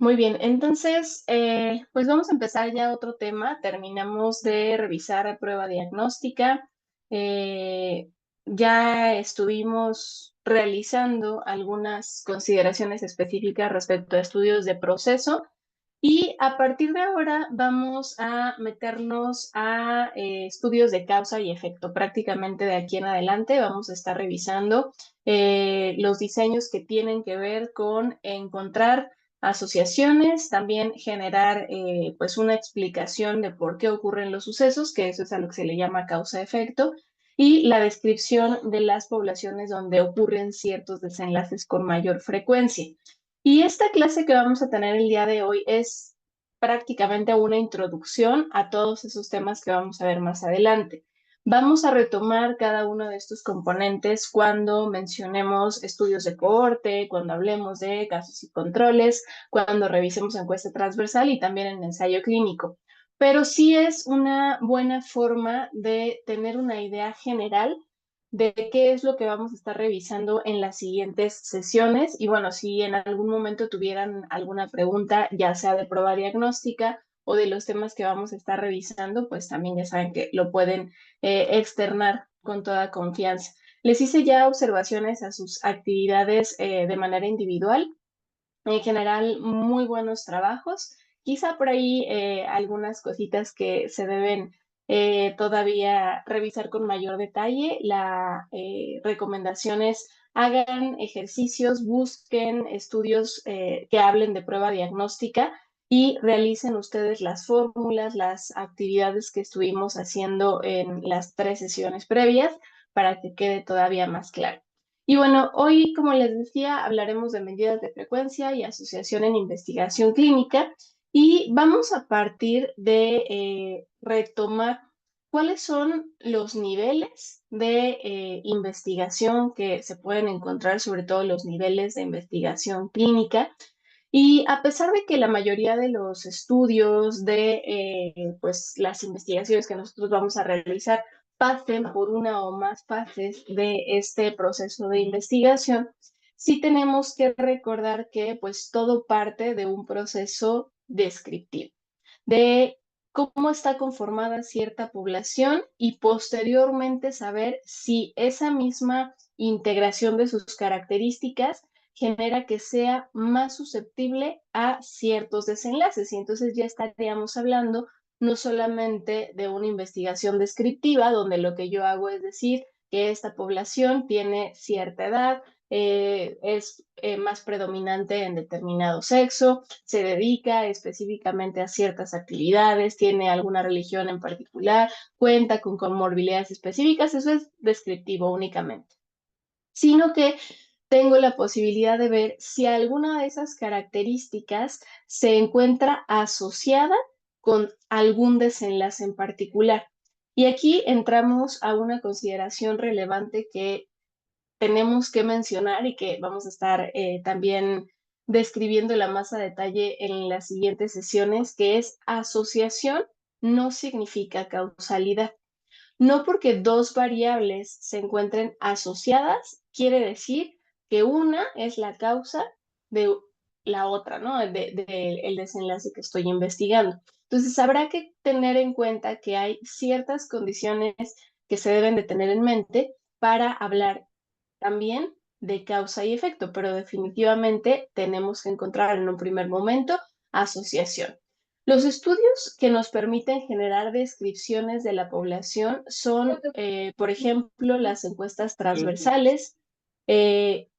Muy bien, entonces, pues vamos a empezar ya otro tema. Terminamos de revisar la prueba diagnóstica. Eh, ya estuvimos realizando algunas consideraciones específicas respecto a estudios de proceso y a partir de ahora vamos a meternos a estudios de causa y efecto. Prácticamente de aquí en adelante vamos a estar revisando los diseños que tienen que ver con encontrar asociaciones, también generar pues una explicación de por qué ocurren los sucesos, que eso es a lo que se le llama causa-efecto, y la descripción de las poblaciones donde ocurren ciertos desenlaces con mayor frecuencia. Y esta clase que vamos a tener el día de hoy es prácticamente una introducción a todos esos temas que vamos a ver más adelante. Vamos a retomar cada uno de estos componentes cuando mencionemos estudios de cohorte, cuando hablemos de casos y controles, cuando revisemos encuesta transversal y también en ensayo clínico. Pero sí es una buena forma de tener una idea general de qué es lo que vamos a estar revisando en las siguientes sesiones. Y bueno, si en algún momento tuvieran alguna pregunta, ya sea de prueba diagnóstica o de los temas que vamos a estar revisando, pues también ya saben que lo pueden externar con toda confianza. Les hice ya observaciones a sus actividades de manera individual. En general, muy buenos trabajos. Quizá por ahí algunas cositas que se deben todavía revisar con mayor detalle. La recomendación es hagan ejercicios, busquen estudios que hablen de prueba diagnóstica y realicen ustedes las fórmulas, las actividades que estuvimos haciendo en las 3 sesiones previas para que quede todavía más claro. Y bueno, hoy, como les decía, hablaremos de medidas de frecuencia y asociación en investigación clínica y vamos a partir de retomar cuáles son los niveles de investigación que se pueden encontrar, sobre todo los niveles de investigación clínica. Y a pesar de que la mayoría de los estudios de pues, las investigaciones que nosotros vamos a realizar pasen por una o más fases de este proceso de investigación, sí tenemos que recordar que pues todo parte de un proceso descriptivo, de cómo está conformada cierta población y posteriormente saber si esa misma integración de sus características genera que sea más susceptible a ciertos desenlaces. Y entonces ya estaríamos hablando no solamente de una investigación descriptiva, donde lo que yo hago es decir que esta población tiene cierta edad, es más predominante en determinado sexo, se dedica específicamente a ciertas actividades, tiene alguna religión en particular, cuenta con comorbilidades específicas, eso es descriptivo únicamente, sino que tengo la posibilidad de ver si alguna de esas características se encuentra asociada con algún desenlace en particular. Y aquí entramos a una consideración relevante que tenemos que mencionar y que vamos a estar también describiendo la más a detalle en las siguientes sesiones, que es asociación no significa causalidad. No porque dos variables se encuentren asociadas, quiere decir que una es la causa de la otra, ¿no? El desenlace que estoy investigando. Entonces, habrá que tener en cuenta que hay ciertas condiciones que se deben de tener en mente para hablar también de causa y efecto, pero definitivamente tenemos que encontrar en un primer momento asociación. Los estudios que nos permiten generar descripciones de la población son, por ejemplo, las encuestas transversales.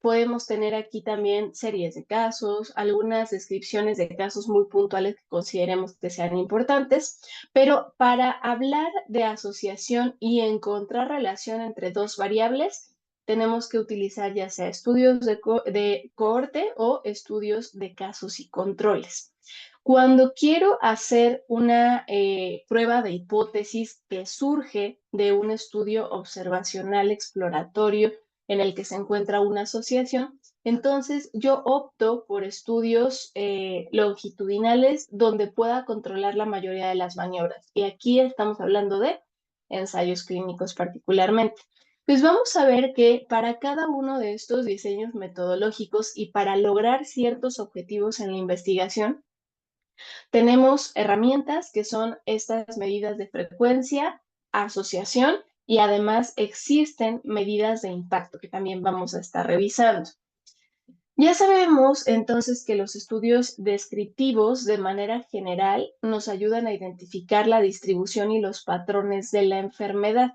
Podemos tener aquí también series de casos, algunas descripciones de casos muy puntuales que consideremos que sean importantes, pero para hablar de asociación y encontrar relación entre dos variables, tenemos que utilizar ya sea estudios de cohorte o estudios de casos y controles. Cuando quiero hacer una prueba de hipótesis que surge de un estudio observacional exploratorio en el que se encuentra una asociación, entonces yo opto por estudios longitudinales donde pueda controlar la mayoría de las maniobras. Y aquí estamos hablando de ensayos clínicos particularmente. Pues vamos a ver que para cada uno de estos diseños metodológicos y para lograr ciertos objetivos en la investigación, tenemos herramientas que son estas medidas de frecuencia, asociación y además existen medidas de impacto que también vamos a estar revisando. Ya sabemos entonces que los estudios descriptivos de manera general nos ayudan a identificar la distribución y los patrones de la enfermedad.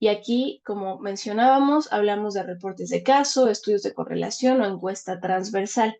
Y aquí, como mencionábamos, hablamos de reportes de caso, estudios de correlación o encuesta transversal.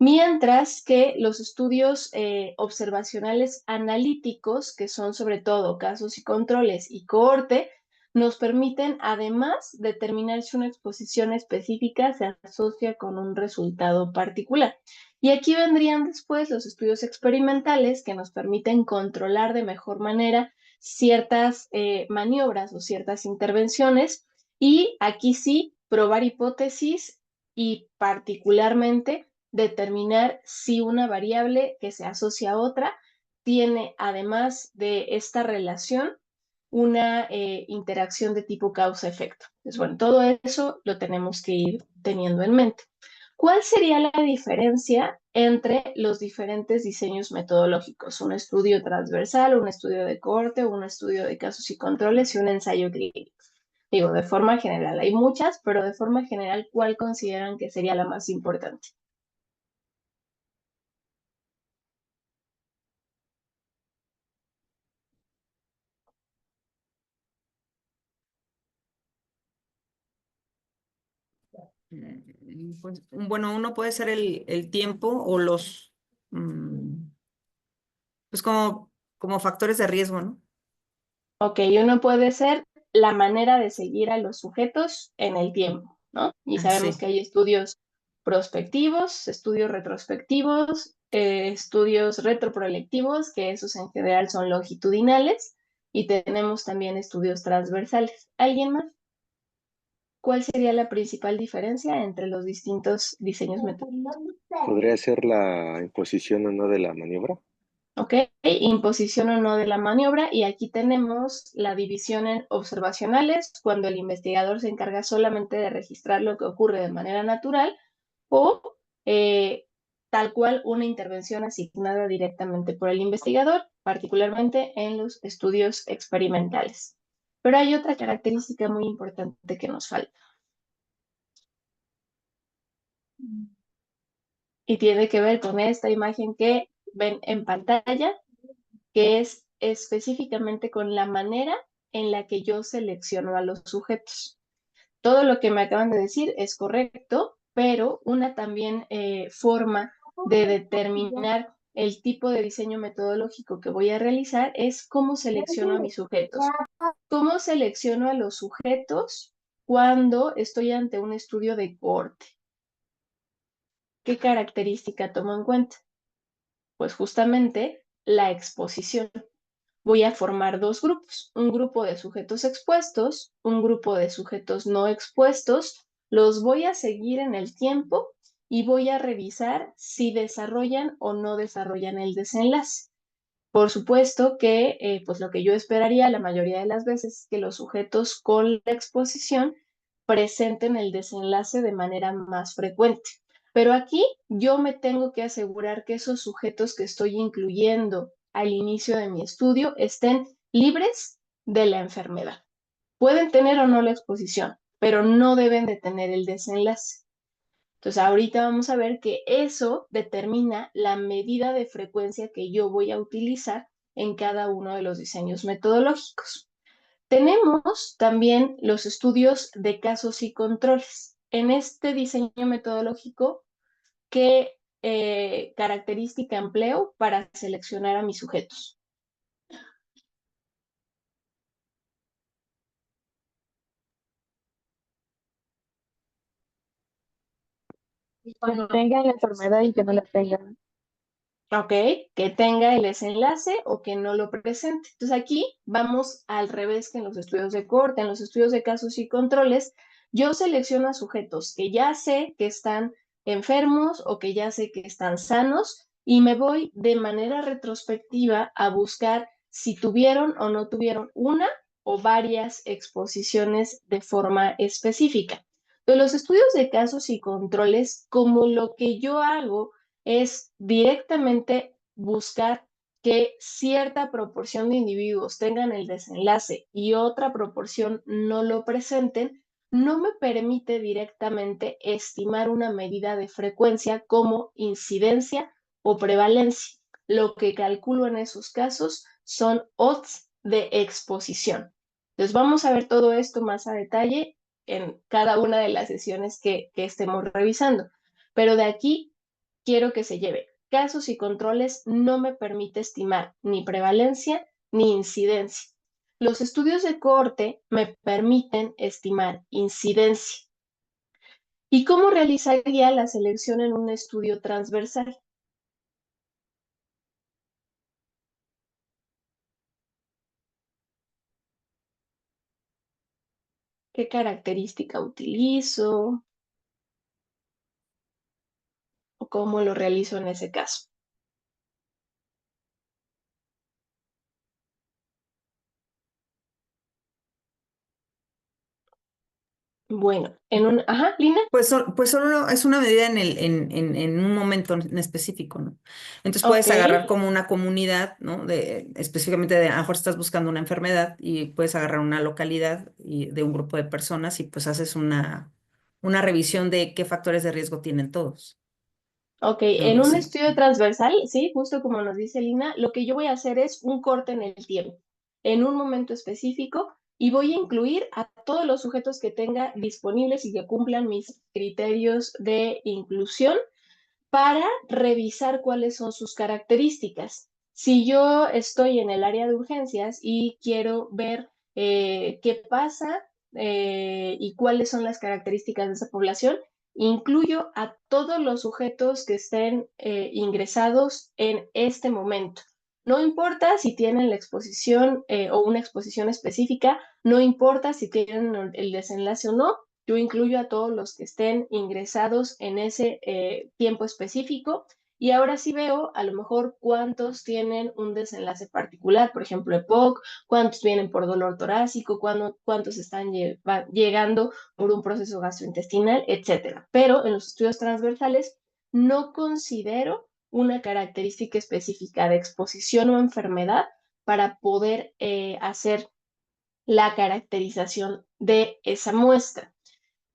Mientras que los estudios observacionales analíticos, que son sobre todo casos y controles y cohorte, nos permiten además determinar si una exposición específica se asocia con un resultado particular. Y aquí vendrían después los estudios experimentales que nos permiten controlar de mejor manera ciertas maniobras o ciertas intervenciones y aquí sí probar hipótesis y particularmente determinar si una variable que se asocia a otra tiene, además de esta relación, una interacción de tipo causa-efecto. Pues bueno, todo eso lo tenemos que ir teniendo en mente. ¿Cuál sería la diferencia entre los diferentes diseños metodológicos? Un estudio transversal, un estudio de cohorte, un estudio de casos y controles y un ensayo clínico. Digo, de forma general, hay muchas, pero de forma general, ¿cuál consideran que sería la más importante? Pues, bueno, uno puede ser el tiempo o mm, pues como factores de riesgo, ¿no? Ok, uno puede ser la manera de seguir a los sujetos en el tiempo, ¿no? Y sabemos Sí. que hay estudios prospectivos, estudios retrospectivos, estudios retroproyectivos, que esos en general son longitudinales, y tenemos también estudios transversales. ¿Alguien más? ¿Cuál sería la principal diferencia entre los distintos diseños metodológicos? ¿Podría ser la imposición o no de la maniobra? ¿Ok? Imposición o no de la maniobra. Y aquí tenemos la división en observacionales, cuando el investigador se encarga solamente de registrar lo que ocurre de manera natural, o tal cual una intervención asignada directamente por el investigador, particularmente en los estudios experimentales. Pero hay otra característica muy importante que nos falta. Y tiene que ver con esta imagen que ven en pantalla, que es específicamente con la manera en la que yo selecciono a los sujetos. Todo lo que me acaban de decir es correcto, pero una también forma de determinar el tipo de diseño metodológico que voy a realizar es cómo selecciono a mis sujetos. ¿Cómo selecciono a los sujetos cuando estoy ante un estudio de cohorte? ¿Qué característica tomo en cuenta? Pues justamente la exposición. Voy a formar dos grupos, un grupo de sujetos expuestos, un grupo de sujetos no expuestos, los voy a seguir en el tiempo y voy a revisar si desarrollan o no desarrollan el desenlace. Por supuesto que, pues lo que yo esperaría la mayoría de las veces es que los sujetos con la exposición presenten el desenlace de manera más frecuente. Pero aquí yo me tengo que asegurar que esos sujetos que estoy incluyendo al inicio de mi estudio estén libres de la enfermedad. Pueden tener o no la exposición, pero no deben de tener el desenlace. Entonces, ahorita vamos a ver que eso determina la medida de frecuencia que yo voy a utilizar en cada uno de los diseños metodológicos. Tenemos también los estudios de casos y controles. En este diseño metodológico, ¿qué característica empleo para seleccionar a mis sujetos? Que tengan la enfermedad y que no la tengan. Ok, que tenga el desenlace o que no lo presente. Entonces aquí vamos al revés que en los estudios de corte, en los estudios de casos y controles, yo selecciono a sujetos que ya sé que están enfermos o que ya sé que están sanos y me voy de manera retrospectiva a buscar si tuvieron o no tuvieron una o varias exposiciones de forma específica. De los estudios de casos y controles, como lo que yo hago es directamente buscar que cierta proporción de individuos tengan el desenlace y otra proporción no lo presenten, no me permite directamente estimar una medida de frecuencia como incidencia o prevalencia. Lo que calculo en esos casos son odds de exposición. Entonces vamos a ver todo esto más a detalle en cada una de las sesiones que estemos revisando. Pero de aquí quiero que se lleve casos y controles no me permite estimar ni prevalencia ni incidencia. Los estudios de cohorte me permiten estimar incidencia. ¿Y cómo realizaría la selección en un estudio transversal? ¿Qué característica utilizo? ¿O cómo lo realizo en ese caso? Bueno, Ajá, Lina. Pues, pues solo es una medida en un momento en específico, ¿no? Entonces puedes Ok, agarrar como una comunidad, ¿no? Específicamente a lo mejor estás buscando una enfermedad y puedes agarrar una localidad de un grupo de personas y pues haces una revisión de qué factores de riesgo tienen todos. ok. No, En un sí. estudio transversal, sí, justo como nos dice Lina, lo que yo voy a hacer es un corte en el tiempo, en un momento específico, y voy a incluir a todos los sujetos que tenga disponibles y que cumplan mis criterios de inclusión para revisar cuáles son sus características. Si yo estoy en el área de urgencias y quiero ver qué pasa y cuáles son las características de esa población, incluyo a todos los sujetos que estén ingresados en este momento. No importa si tienen la exposición o una exposición específica, no importa si tienen el desenlace o no, yo incluyo a todos los que estén ingresados en ese tiempo específico y ahora sí veo a lo mejor cuántos tienen un desenlace particular, por ejemplo, EPOC, cuántos vienen por dolor torácico, cuántos están llegando por un proceso gastrointestinal, etcétera. Pero en los estudios transversales no considero una característica específica de exposición o enfermedad para poder hacer la caracterización de esa muestra.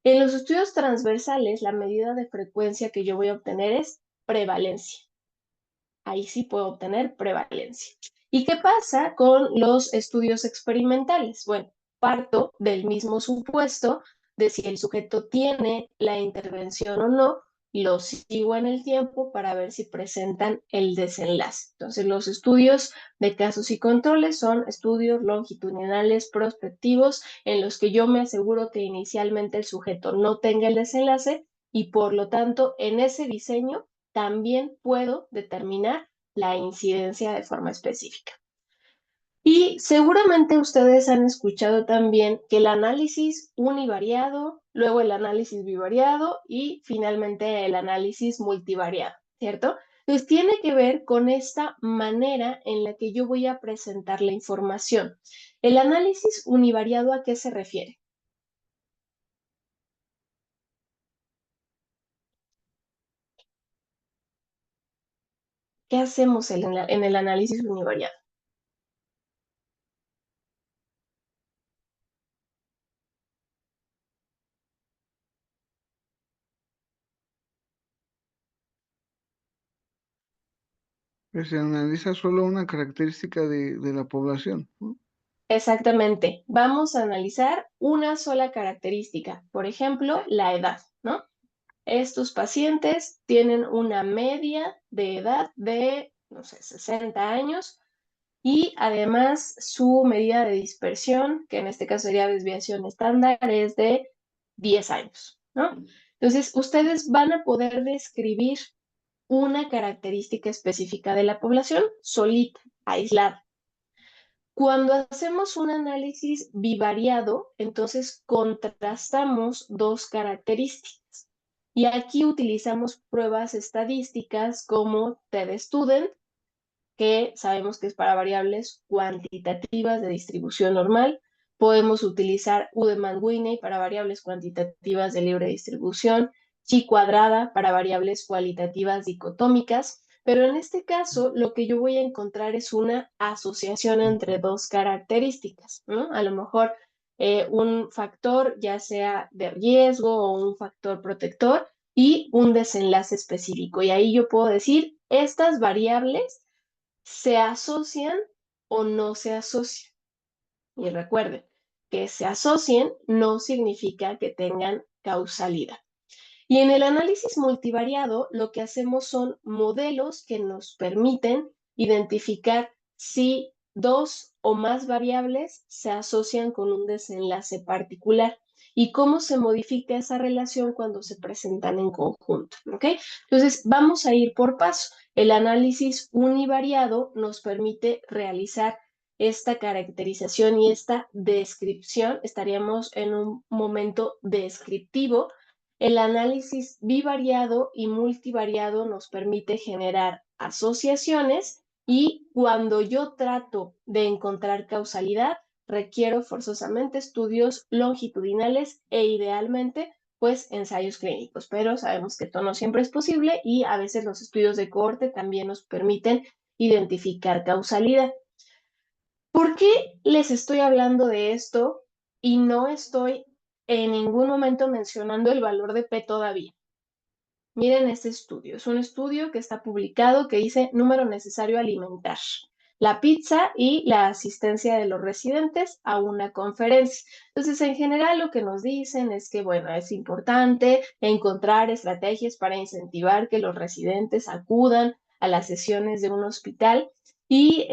En los estudios transversales, la medida de frecuencia que yo voy a obtener es prevalencia. Ahí sí puedo obtener prevalencia. ¿Y qué pasa con los estudios experimentales? Bueno, parto del mismo supuesto de si el sujeto tiene la intervención o no, lo sigo en el tiempo para ver si presentan el desenlace. Entonces, los estudios de casos y controles son estudios longitudinales prospectivos en los que yo me aseguro que inicialmente el sujeto no tenga el desenlace y por lo tanto en ese diseño también puedo determinar la incidencia de forma específica. Y seguramente ustedes han escuchado también que el análisis univariado, luego el análisis bivariado y finalmente el análisis multivariado, ¿cierto? Entonces tiene que ver con esta manera en la que yo voy a presentar la información. ¿El análisis univariado a qué se refiere? ¿Qué hacemos en el análisis univariado? Pues se analiza solo una característica de la población, ¿no? Exactamente. Vamos a analizar una sola característica, por ejemplo, la edad, ¿no? Estos pacientes tienen una media de edad de, no sé, 60 años y además su medida de dispersión, que en este caso sería desviación estándar, es de 10 años, ¿no? Entonces, ustedes van a poder describir una característica específica de la población solita, aislada. Cuando hacemos un análisis bivariado, entonces contrastamos dos características. Y aquí utilizamos pruebas estadísticas como TED-Student, que sabemos que es para variables cuantitativas de distribución normal, Podemos utilizar Udemann-Whinney para variables cuantitativas de libre distribución, chi cuadrada para variables cualitativas dicotómicas, pero en este caso lo que yo voy a encontrar es una asociación entre dos características, ¿no? A lo mejor un factor ya sea de riesgo o un factor protector y un desenlace específico. Y ahí yo puedo decir, estas variables se asocian o no se asocian. Y recuerden, que se asocien no significa que tengan causalidad. Y en el análisis multivariado, lo que hacemos son modelos que nos permiten identificar si dos o más variables se asocian con un desenlace particular y cómo se modifica esa relación cuando se presentan en conjunto, ¿ok? Entonces, vamos a ir por paso. El análisis univariado nos permite realizar esta caracterización y esta descripción. Estaríamos en un momento descriptivo. El análisis bivariado y multivariado nos permite generar asociaciones y cuando yo trato de encontrar causalidad, requiero forzosamente estudios longitudinales e idealmente, pues, ensayos clínicos. Pero sabemos que esto no siempre es posible y a veces los estudios de cohorte también nos permiten identificar causalidad. ¿Por qué les estoy hablando de esto y no estoy en ningún momento mencionando el valor de P todavía? Miren este estudio. Es un estudio que está publicado que dice número necesario alimentar, la pizza y la asistencia de los residentes a una conferencia. Entonces, en general, lo que nos dicen es que, bueno, es importante encontrar estrategias para incentivar que los residentes acudan a las sesiones de un hospital y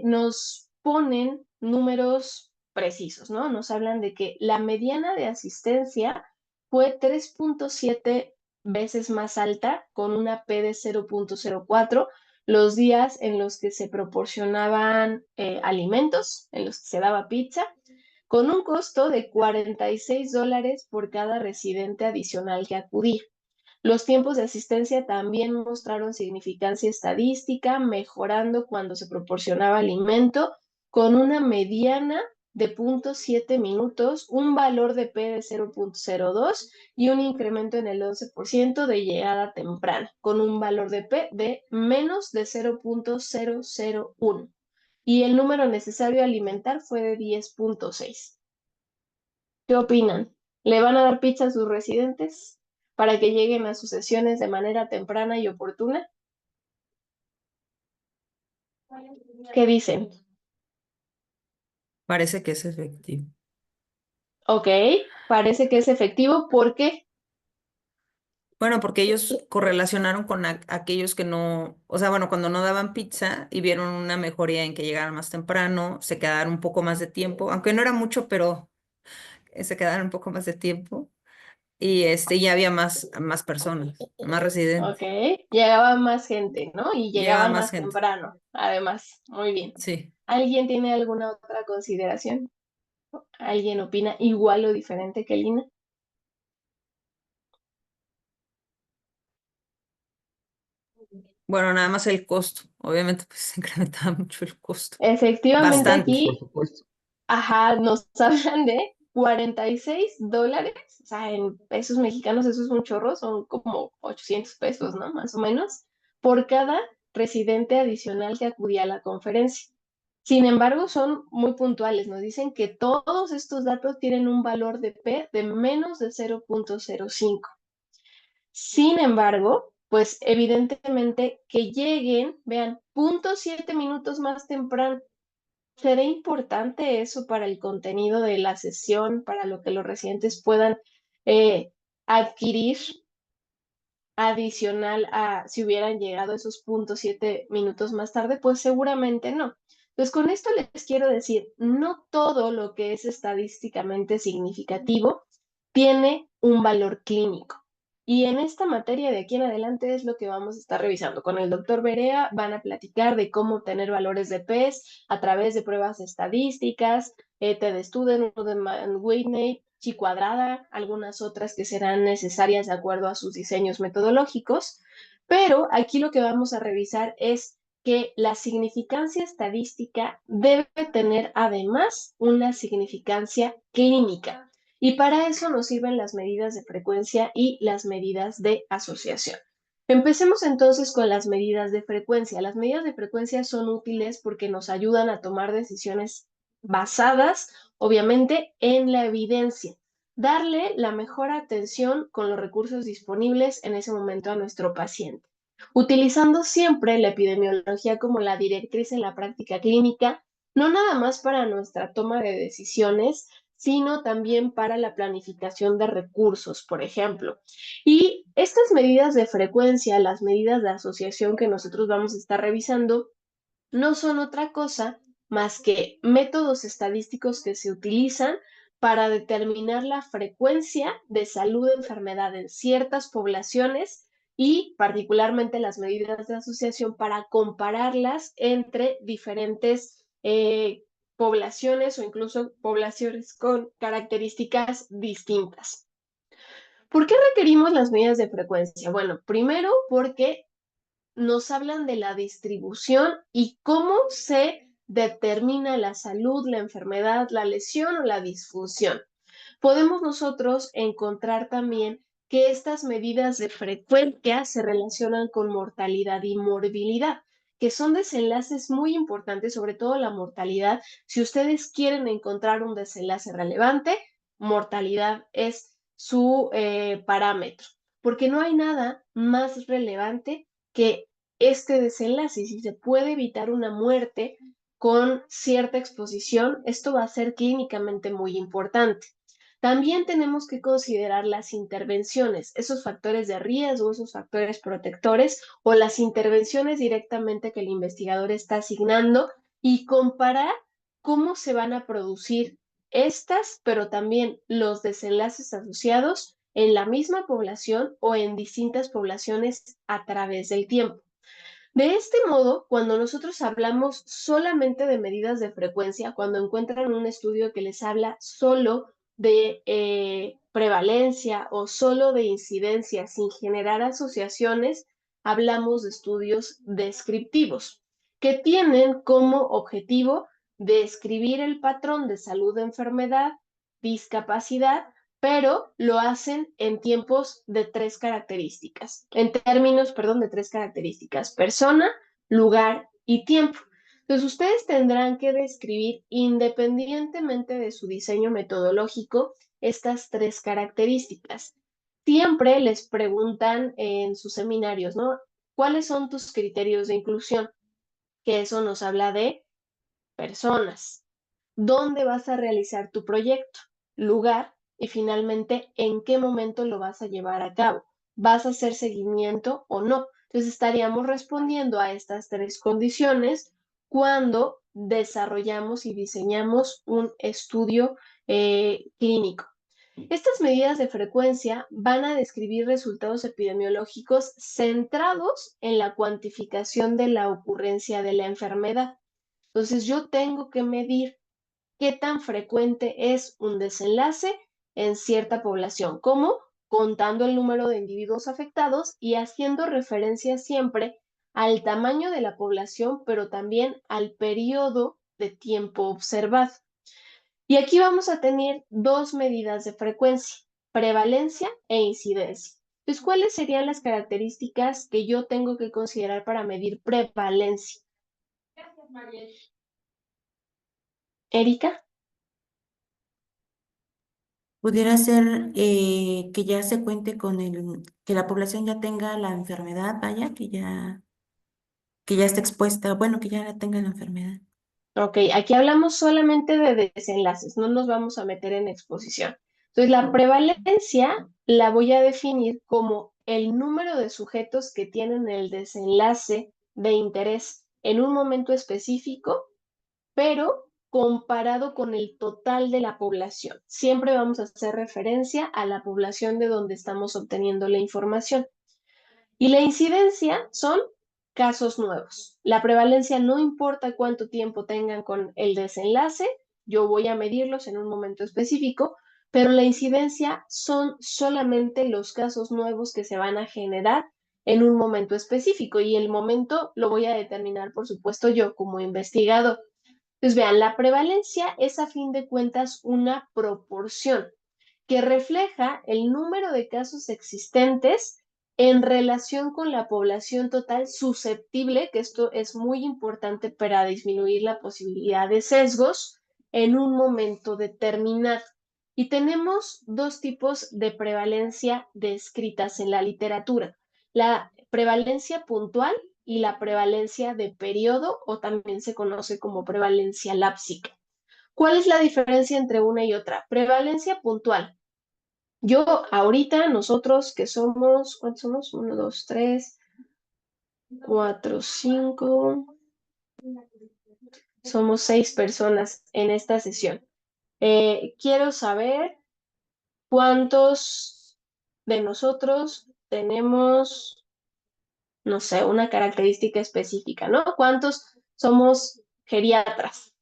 nos ponen números precisos, ¿no? Nos hablan de que la mediana de asistencia fue 3.7 veces más alta, con una P de 0.04, los días en los que se proporcionaban alimentos, en los que se daba pizza, con un costo de $46 por cada residente adicional que acudía. Los tiempos de asistencia también mostraron significancia estadística, mejorando cuando se proporcionaba alimento, con una mediana de 0.7 minutos, un valor de P de 0.02 y un incremento en el 11% de llegada temprana, con un valor de P de menos de 0.001. Y el número necesario a alimentar fue de 10.6. ¿Qué opinan? ¿Le van a dar pizza a sus residentes para que lleguen a sus sesiones de manera temprana y oportuna? ¿Qué dicen? Parece que es efectivo. Ok, parece que es efectivo. ¿Por qué? Bueno, porque ellos correlacionaron con aquellos que no, o sea, bueno, cuando no daban pizza y vieron una mejoría en que llegaran más temprano, se quedaron un poco más de tiempo, aunque no era mucho, pero se quedaron un poco más de tiempo y ya había más personas, más Ok, residentes, llegaba más gente, ¿no? Y llegaba llegaban más más gente. temprano, además. Muy bien. Sí. ¿Alguien tiene alguna otra consideración? ¿Alguien opina igual o diferente que Lina? Bueno, nada más el costo. Obviamente, pues se incrementaba mucho el costo. Efectivamente, Bastante. Pues, por aquí, supuesto. ajá, nos hablan de $46, o sea, en pesos mexicanos eso es un chorro, son como 800 pesos, ¿no? Más o menos, por cada residente adicional que acudía a la conferencia. Sin embargo, son muy puntuales, nos dicen que todos estos datos tienen un valor de P de menos de 0.05. Sin embargo, pues evidentemente que lleguen, vean, 0.7 minutos más temprano. ¿Será importante eso para el contenido de la sesión, para lo que los residentes puedan adquirir adicional a si hubieran llegado esos 0.7 minutos más tarde? Pues seguramente no. Entonces, con esto les quiero decir, no todo lo que es estadísticamente significativo tiene un valor clínico. Y en esta materia de aquí en adelante es lo que vamos a estar revisando. Con el doctor Berea van a platicar de cómo obtener valores de PES a través de pruebas estadísticas, TED Student, Whitney, Chi cuadrada, algunas otras que serán necesarias de acuerdo a sus diseños metodológicos. Pero aquí lo que vamos a revisar es que la significancia estadística debe tener además una significancia clínica. Y para eso nos sirven las medidas de frecuencia y las medidas de asociación. Empecemos entonces con las medidas de frecuencia. Las medidas de frecuencia son útiles porque nos ayudan a tomar decisiones basadas, obviamente, en la evidencia. Darle la mejor atención con los recursos disponibles en ese momento a nuestro paciente. Utilizando siempre la epidemiología como la directriz en la práctica clínica, no nada más para nuestra toma de decisiones, sino también para la planificación de recursos, por ejemplo. Y estas medidas de frecuencia, las medidas de asociación que nosotros vamos a estar revisando, no son otra cosa más que métodos estadísticos que se utilizan para determinar la frecuencia de salud de enfermedad en ciertas poblaciones y particularmente las medidas de asociación para compararlas entre diferentes poblaciones o incluso poblaciones con características distintas. ¿Por qué requerimos las medidas de frecuencia? Bueno, primero porque nos hablan de la distribución y cómo se determina la salud, la enfermedad, la lesión o la disfunción. Podemos nosotros encontrar también que estas medidas de frecuencia se relacionan con mortalidad y morbilidad, que son desenlaces muy importantes, sobre todo la mortalidad. Si ustedes quieren encontrar un desenlace relevante, mortalidad es su parámetro, porque no hay nada más relevante que este desenlace. Si se puede evitar una muerte con cierta exposición, esto va a ser clínicamente muy importante. También tenemos que considerar las intervenciones, esos factores de riesgo, esos factores protectores o las intervenciones directamente que el investigador está asignando y comparar cómo se van a producir estas, pero también los desenlaces asociados en la misma población o en distintas poblaciones a través del tiempo. De este modo, cuando nosotros hablamos solamente de medidas de frecuencia, cuando encuentran un estudio que les habla solo de prevalencia o solo de incidencia sin generar asociaciones, hablamos de estudios descriptivos, que tienen como objetivo describir el patrón de salud de enfermedad, discapacidad, pero lo hacen en tiempos de tres características, en términos, perdón, de tres características: persona, lugar y tiempo. Entonces, ustedes tendrán que describir, independientemente de su diseño metodológico, estas tres características. Siempre les preguntan en sus seminarios, ¿no? ¿Cuáles son tus criterios de inclusión? Que eso nos habla de personas. ¿Dónde vas a realizar tu proyecto? Lugar y finalmente, ¿en qué momento lo vas a llevar a cabo? ¿Vas a hacer seguimiento o no? Entonces estaríamos respondiendo a estas tres condiciones cuando desarrollamos y diseñamos un estudio clínico. Estas medidas de frecuencia van a describir resultados epidemiológicos centrados en la cuantificación de la ocurrencia de la enfermedad. Entonces yo tengo que medir qué tan frecuente es un desenlace en cierta población, como contando el número de individuos afectados y haciendo referencia siempre al tamaño de la población, pero también al periodo de tiempo observado. Y aquí vamos a tener dos medidas de frecuencia: prevalencia e incidencia. Entonces, ¿cuáles serían las características que yo tengo que considerar para medir prevalencia? Gracias, Mariel. Erika. Pudiera ser que ya se cuente con que la población ya tenga la enfermedad, vaya, que ya esté expuesta, bueno, que ya tenga la enfermedad. Ok, aquí hablamos solamente de desenlaces, no nos vamos a meter en exposición. Entonces, la prevalencia la voy a definir como el número de sujetos que tienen el desenlace de interés en un momento específico, pero comparado con el total de la población. Siempre vamos a hacer referencia a la población de donde estamos obteniendo la información. Y la incidencia son casos nuevos. La prevalencia no importa cuánto tiempo tengan con el desenlace, yo voy a medirlos en un momento específico, pero la incidencia son solamente los casos nuevos que se van a generar en un momento específico y el momento lo voy a determinar, por supuesto, yo como investigador. Entonces, vean, la prevalencia es a fin de cuentas una proporción que refleja el número de casos existentes en relación con la población total susceptible, que esto es muy importante para disminuir la posibilidad de sesgos en un momento determinado. Y tenemos dos tipos de prevalencia descritas en la literatura: la prevalencia puntual y la prevalencia de periodo, o también se conoce como prevalencia lápsica. ¿Cuál es la diferencia entre una y otra? Prevalencia puntual. Yo ahorita, nosotros que somos, ¿cuántos somos? 1, 2, 3, 4, 5. Somos 6 personas en esta sesión. Quiero saber cuántos de nosotros tenemos, no sé, una característica específica, ¿no? ¿Cuántos somos geriatras?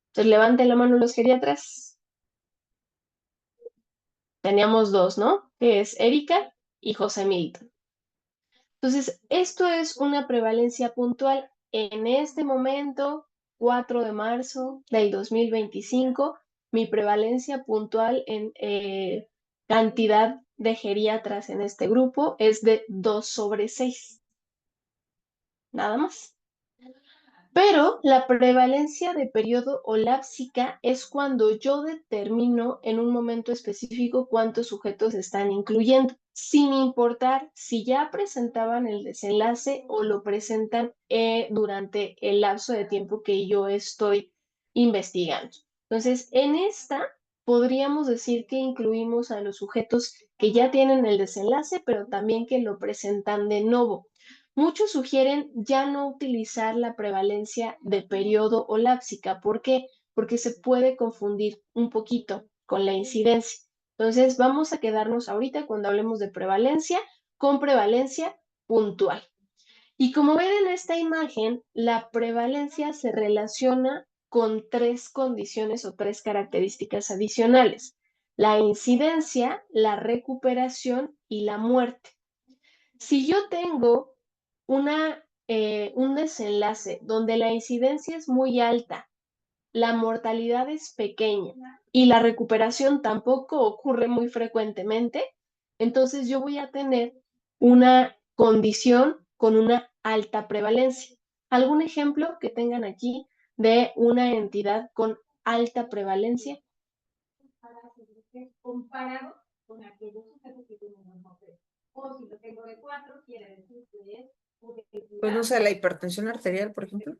Entonces, levanten la mano los geriatras. Teníamos 2, ¿no? Que es Erika y José Milton. Entonces, esto es una prevalencia puntual. En este momento, 4 de marzo del 2025, mi prevalencia puntual en cantidad de geriatras en este grupo es de 2/6. Nada más. Pero la prevalencia de periodo o lápsica es cuando yo determino en un momento específico cuántos sujetos están incluyendo, sin importar si ya presentaban el desenlace o lo presentan durante el lapso de tiempo que yo estoy investigando. Entonces, en esta podríamos decir que incluimos a los sujetos que ya tienen el desenlace, pero también que lo presentan de nuevo. Muchos sugieren ya no utilizar la prevalencia de periodo o lápsica. ¿Por qué? Porque se puede confundir un poquito con la incidencia. Entonces, vamos a quedarnos ahorita cuando hablemos de prevalencia con prevalencia puntual. Y como ven en esta imagen, la prevalencia se relaciona con 3 condiciones o 3 características adicionales: la incidencia, la recuperación y la muerte. Si yo tengo un desenlace donde la incidencia es muy alta, la mortalidad es pequeña y la recuperación tampoco ocurre muy frecuentemente, entonces yo voy a tener una condición con una alta prevalencia. ¿Algún ejemplo que tengan aquí de una entidad con alta prevalencia? Comparado con aquellos sujetos que tienen un nombre. O si lo tengo de 4, quiere decir que es... Pues no sé, la hipertensión arterial, por ejemplo.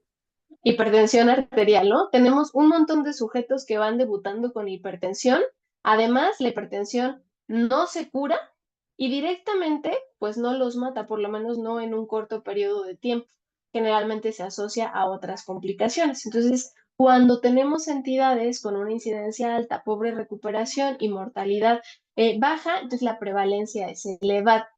Hipertensión arterial, ¿no? Tenemos un montón de sujetos que van debutando con hipertensión. Además, la hipertensión no se cura y directamente, pues no los mata, por lo menos no en un corto periodo de tiempo. Generalmente se asocia a otras complicaciones. Entonces, cuando tenemos entidades con una incidencia alta, pobre recuperación y mortalidad baja, entonces la prevalencia es elevada.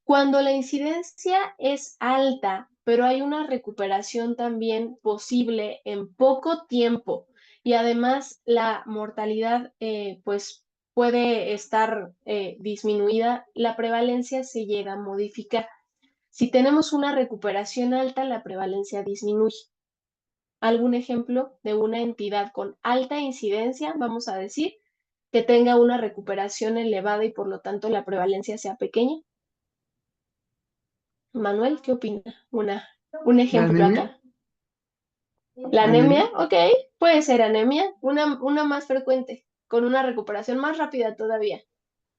Cuando la incidencia es alta, pero hay una recuperación también posible en poco tiempo y además la mortalidad pues puede estar disminuida, la prevalencia se llega a modificar. Si tenemos una recuperación alta, la prevalencia disminuye. ¿Algún ejemplo de una entidad con alta incidencia, vamos a decir, que tenga una recuperación elevada y por lo tanto la prevalencia sea pequeña? Manuel, ¿qué opina? Un ejemplo anemia? acá. La anemia, ok, puede ser anemia, una más frecuente, con una recuperación más rápida todavía.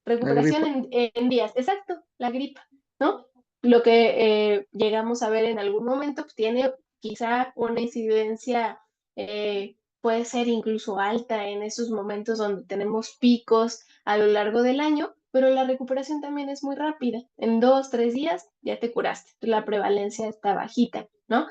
¿La Recuperación gripa? en días, exacto, la gripa, ¿no? Lo que llegamos a ver en algún momento pues, tiene quizá una incidencia, puede ser incluso alta en esos momentos donde tenemos picos a lo largo del año, pero la recuperación también es muy rápida. En 2, 3 días ya te curaste, la prevalencia está bajita, ¿no?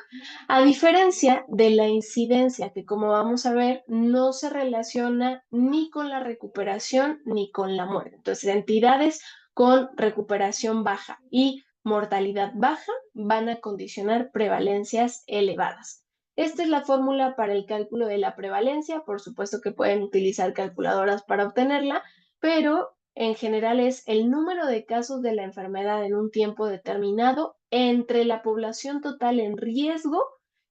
A diferencia de la incidencia, que como vamos a ver, no se relaciona ni con la recuperación ni con la muerte. Entonces, entidades con recuperación baja y mortalidad baja van a condicionar prevalencias elevadas. Esta es la fórmula para el cálculo de la prevalencia. Por supuesto que pueden utilizar calculadoras para obtenerla, pero en general es el número de casos de la enfermedad en un tiempo determinado entre la población total en riesgo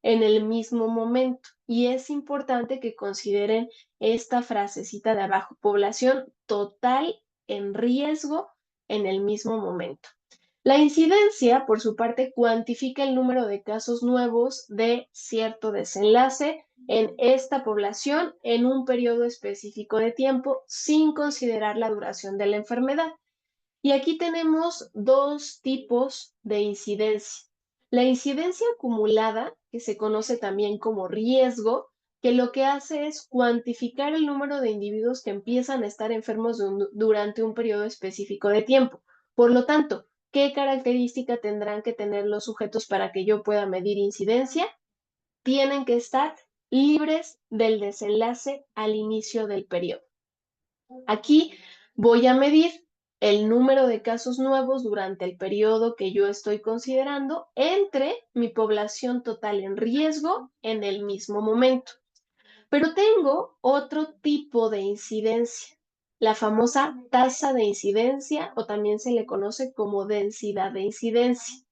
en el mismo momento. Y es importante que consideren esta frasecita de abajo, población total en riesgo en el mismo momento. La incidencia, por su parte, cuantifica el número de casos nuevos de cierto desenlace en esta población en un periodo específico de tiempo sin considerar la duración de la enfermedad. Y aquí tenemos dos tipos de incidencia. La incidencia acumulada, que se conoce también como riesgo, que lo que hace es cuantificar el número de individuos que empiezan a estar enfermos durante un periodo específico de tiempo. Por lo tanto, ¿qué característica tendrán que tener los sujetos para que yo pueda medir incidencia? Tienen que estar libres del desenlace al inicio del periodo. Aquí voy a medir el número de casos nuevos durante el periodo que yo estoy considerando entre mi población total en riesgo en el mismo momento. Pero tengo otro tipo de incidencia, la famosa tasa de incidencia o también se le conoce como densidad de incidencia.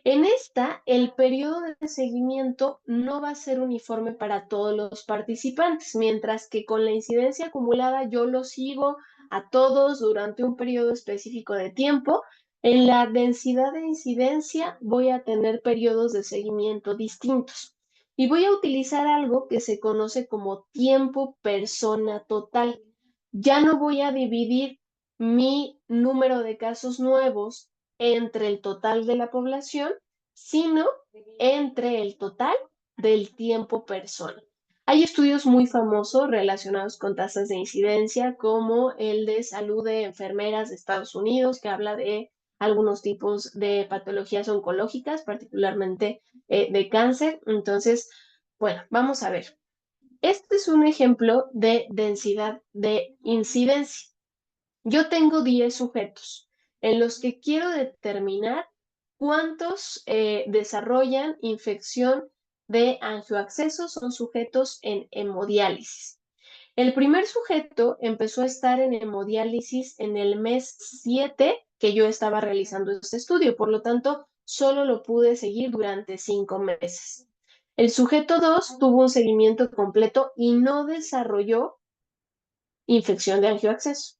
En esta, el periodo de seguimiento no va a ser uniforme para todos los participantes, mientras que con la incidencia acumulada yo lo sigo a todos durante un periodo específico de tiempo. En la densidad de incidencia voy a tener periodos de seguimiento distintos y voy a utilizar algo que se conoce como tiempo persona total. Ya no voy a dividir mi número de casos nuevos entre el total de la población, sino entre el total del tiempo persona. Hay estudios muy famosos relacionados con tasas de incidencia, como el de salud de enfermeras de Estados Unidos, que habla de algunos tipos de patologías oncológicas, particularmente de cáncer. Entonces, bueno, vamos a ver. Este es un ejemplo de densidad de incidencia. Yo tengo 10 sujetos en los que quiero determinar cuántos desarrollan infección de angioacceso, son sujetos en hemodiálisis. El primer sujeto empezó a estar en hemodiálisis en el mes 7 que yo estaba realizando este estudio, por lo tanto, solo lo pude seguir durante 5 meses. El sujeto 2 tuvo un seguimiento completo y no desarrolló infección de angioacceso.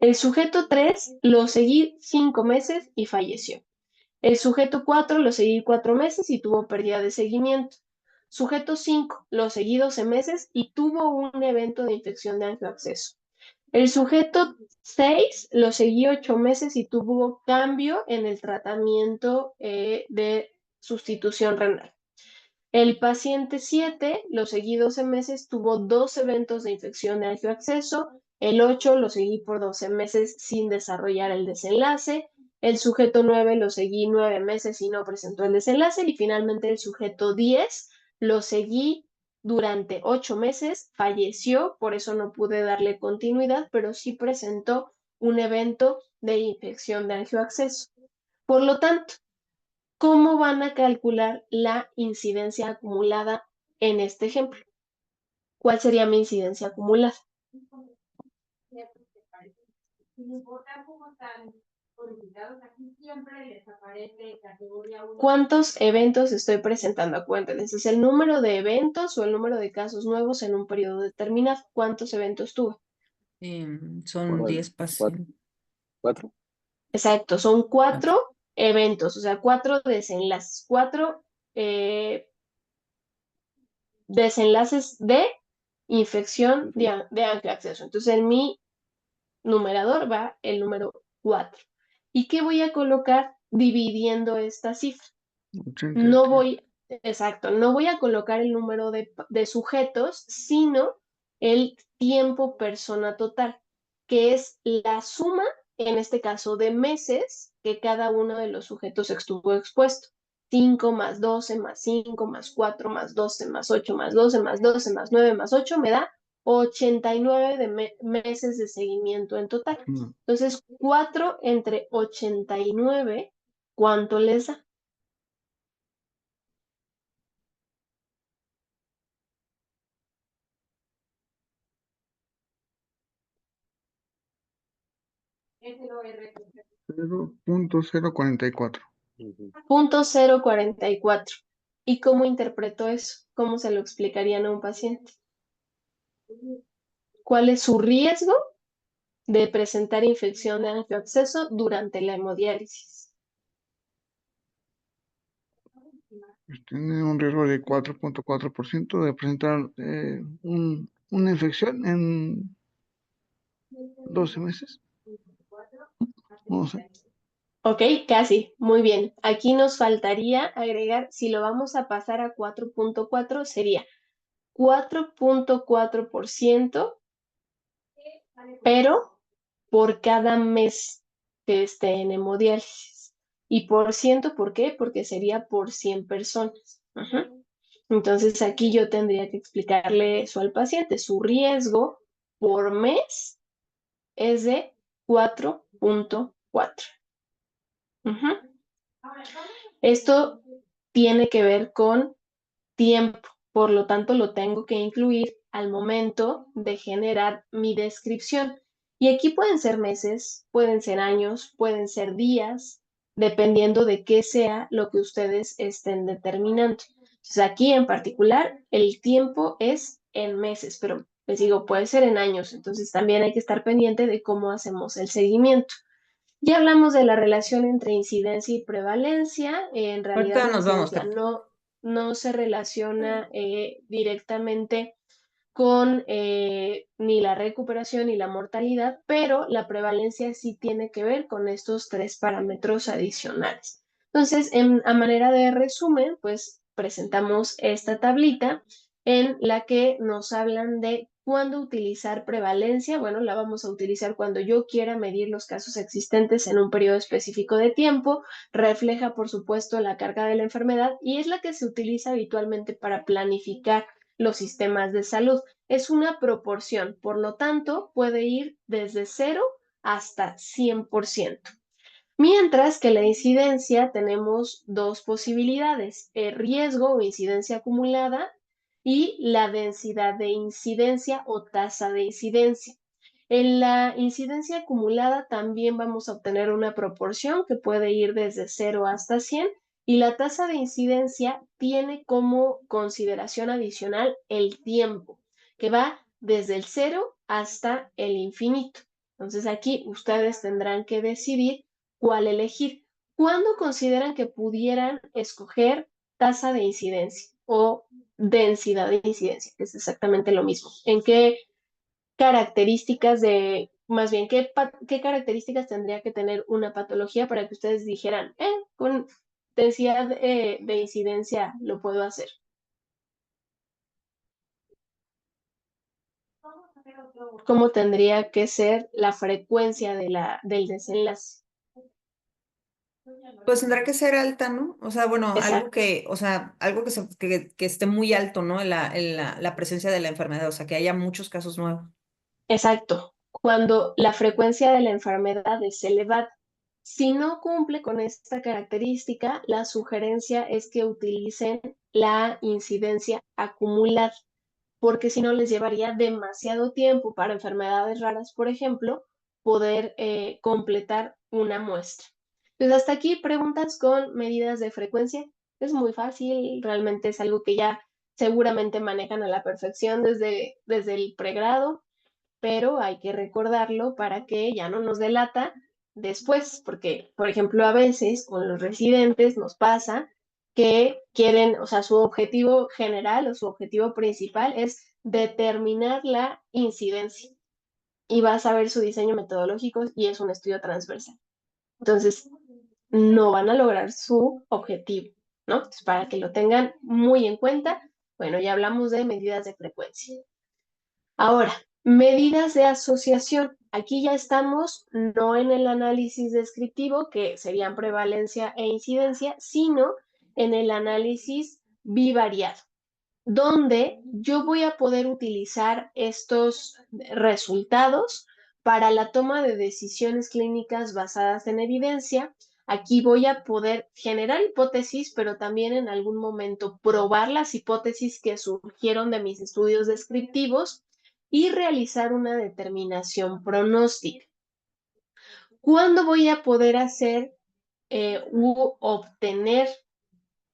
El sujeto 3 lo seguí 5 meses y falleció. El sujeto 4 lo seguí 4 meses y tuvo pérdida de seguimiento. Sujeto 5 lo seguí 12 meses y tuvo un evento de infección de angioacceso. El sujeto 6 lo seguí 8 meses y tuvo cambio en el tratamiento de sustitución renal. El paciente 7, lo seguí 12 meses, tuvo 2 eventos de infección de angioacceso. El 8 lo seguí por 12 meses sin desarrollar el desenlace. El sujeto 9 lo seguí 9 meses y no presentó el desenlace. Y finalmente el sujeto 10 lo seguí durante 8 meses, falleció, por eso no pude darle continuidad, pero sí presentó un evento de infección de angioacceso. Por lo tanto, ¿cómo van a calcular la incidencia acumulada en este ejemplo? ¿Cuál sería mi incidencia acumulada? ¿Cuántos eventos estoy presentando? Acuérdense, es el número de eventos o el número de casos nuevos en un periodo determinado. ¿Cuántos eventos tuve? Son 10 pacientes. ¿Cuatro? Exacto, son 4 eventos, o sea, 4 desenlaces, 4 desenlaces de infección de angioacceso. Entonces, en mi numerador va el número 4. ¿Y qué voy a colocar dividiendo esta cifra? No voy, exacto, no voy a colocar el número de sujetos, sino el tiempo persona total, que es la suma, en este caso, de meses que cada uno de los sujetos estuvo expuesto. 5 más 12 más 5 más 4 más 12 más 8 más 12 más 12 más 9 más 8 me da 89 de meses de seguimiento en total. Entonces, 4 entre 89, ¿cuánto les da? 0.044. Ujú. Punto 044. ¿Y cómo interpreto eso? ¿Cómo se lo explicarían a un paciente? ¿Cuál es su riesgo de presentar infección de angioabsceso durante la hemodiálisis? Pues tiene un riesgo de 4.4% de presentar una infección en 12 meses. No sé. Ok, casi, muy bien. Aquí nos faltaría agregar, si lo vamos a pasar a 4.4, sería 4.4%, pero por cada mes que esté en hemodiálisis. Y por ciento, ¿por qué? Porque sería por 100 personas. Ujú. Entonces aquí yo tendría que explicarle eso al paciente. Su riesgo por mes es de 4.4. Ujú. Esto tiene que ver con tiempo, por lo tanto lo tengo que incluir al momento de generar mi descripción. Y aquí pueden ser meses, pueden ser años, pueden ser días, dependiendo de qué sea lo que ustedes estén determinando. Entonces aquí en particular el tiempo es en meses, pero les digo, puede ser en años, entonces también hay que estar pendiente de cómo hacemos el seguimiento. Ya hablamos de la relación entre incidencia y prevalencia. En realidad Ahorita la nos vamos, incidencia Kat. no se relaciona directamente con ni la recuperación ni la mortalidad, pero la prevalencia sí tiene que ver con estos tres parámetros adicionales. Entonces, a manera de resumen, pues presentamos esta tablita en la que nos hablan de cuándo utilizar prevalencia. Bueno, la vamos a utilizar cuando yo quiera medir los casos existentes en un periodo específico de tiempo. Refleja, por supuesto, la carga de la enfermedad y es la que se utiliza habitualmente para planificar los sistemas de salud. Es una proporción, por lo tanto, puede ir desde 0 hasta 100%. Mientras que la incidencia tenemos dos posibilidades, el riesgo o incidencia acumulada y la densidad de incidencia o tasa de incidencia. En la incidencia acumulada también vamos a obtener una proporción que puede ir desde 0 hasta 100 y la tasa de incidencia tiene como consideración adicional el tiempo, que va desde el 0 hasta el infinito. Entonces aquí ustedes tendrán que decidir cuál elegir. ¿Cuándo consideran que pudieran escoger tasa de incidencia o densidad de incidencia? Que es exactamente lo mismo. ¿En qué características más bien, qué características tendría que tener una patología para que ustedes dijeran, con densidad de incidencia lo puedo hacer? ¿Cómo tendría que ser la frecuencia del desenlace? Pues tendrá que ser alta, ¿no? O sea, bueno, Exacto. algo que esté muy alto, ¿no? La presencia de la enfermedad, o sea, que haya muchos casos nuevos. Exacto. Cuando la frecuencia de la enfermedad es elevada. Si no cumple con esta característica, la sugerencia es que utilicen la incidencia acumulada, porque si no les llevaría demasiado tiempo para enfermedades raras, por ejemplo, poder completar una muestra. Entonces, hasta aquí preguntas con medidas de frecuencia. Es muy fácil, realmente es algo que ya seguramente manejan a la perfección desde el pregrado, pero hay que recordarlo para que ya no nos delata después, porque, por ejemplo, a veces con los residentes nos pasa que quieren, o sea, su objetivo general o su objetivo principal es determinar la incidencia y vas a ver su diseño metodológico y es un estudio transversal. Entonces, no van a lograr su objetivo, ¿no? Entonces, para que lo tengan muy en cuenta, bueno, ya hablamos de medidas de frecuencia. Ahora, medidas de asociación. Aquí ya estamos no en el análisis descriptivo, que serían prevalencia e incidencia, sino en el análisis bivariado, donde yo voy a poder utilizar estos resultados para la toma de decisiones clínicas basadas en evidencia. Aquí voy a poder generar hipótesis, pero también en algún momento probar las hipótesis que surgieron de mis estudios descriptivos y realizar una determinación pronóstica. ¿Cuándo voy a poder hacer u obtener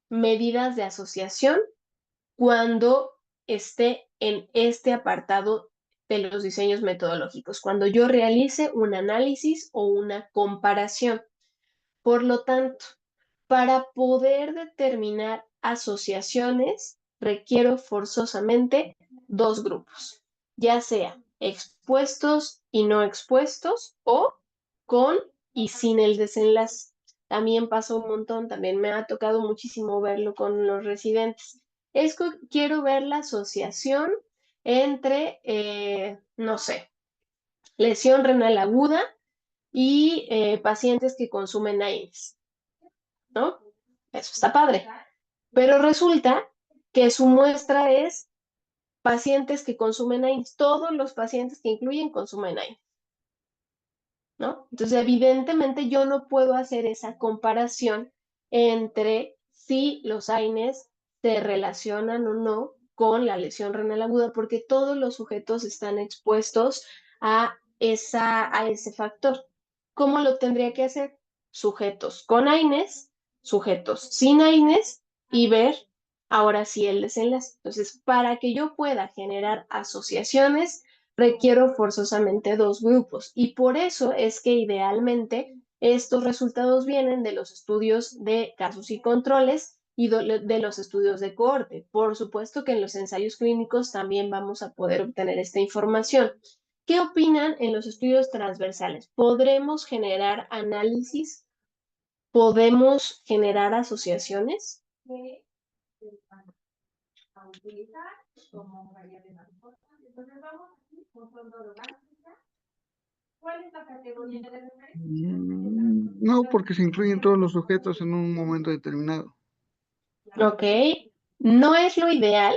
medidas de asociación? Cuando esté en este apartado de los diseños metodológicos, cuando yo realice un análisis o una comparación. Por lo tanto, para poder determinar asociaciones, requiero forzosamente dos grupos, ya sea expuestos y no expuestos o con y sin el desenlace. También pasa un montón, también me ha tocado muchísimo verlo con los residentes. Quiero ver la asociación entre, no sé, lesión renal aguda y pacientes que consumen AINES, ¿no? Eso está padre. Pero resulta que su muestra es pacientes que consumen AINES. Todos los pacientes que incluyen consumen AINES, ¿no? Entonces, evidentemente yo no puedo hacer esa comparación entre si los AINES se relacionan o no con la lesión renal aguda, porque todos los sujetos están expuestos a ese factor. ¿Cómo lo tendría que hacer? Sujetos con AINES, sujetos sin AINES y ver ahora sí el desenlace. Entonces, para que yo pueda generar asociaciones, requiero forzosamente dos grupos y por eso es que idealmente estos resultados vienen de los estudios de casos y controles y de los estudios de cohorte. Por supuesto que en los ensayos clínicos también vamos a poder obtener esta información. ¿Qué opinan en los estudios transversales? ¿Podremos generar análisis? ¿Podemos generar asociaciones? ¿Cuál es la categoría de referencia? No, porque se incluyen todos los sujetos en un momento determinado. Ok, no es lo ideal,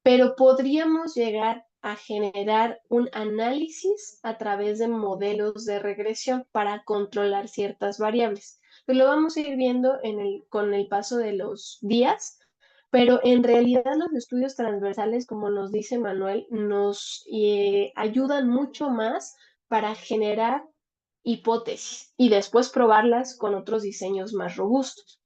pero podríamos llegar a generar un análisis a través de modelos de regresión para controlar ciertas variables. Pues lo vamos a ir viendo con el paso de los días, pero en realidad los estudios transversales, como nos dice Manuel, nos ayudan mucho más para generar hipótesis y después probarlas con otros diseños más robustos.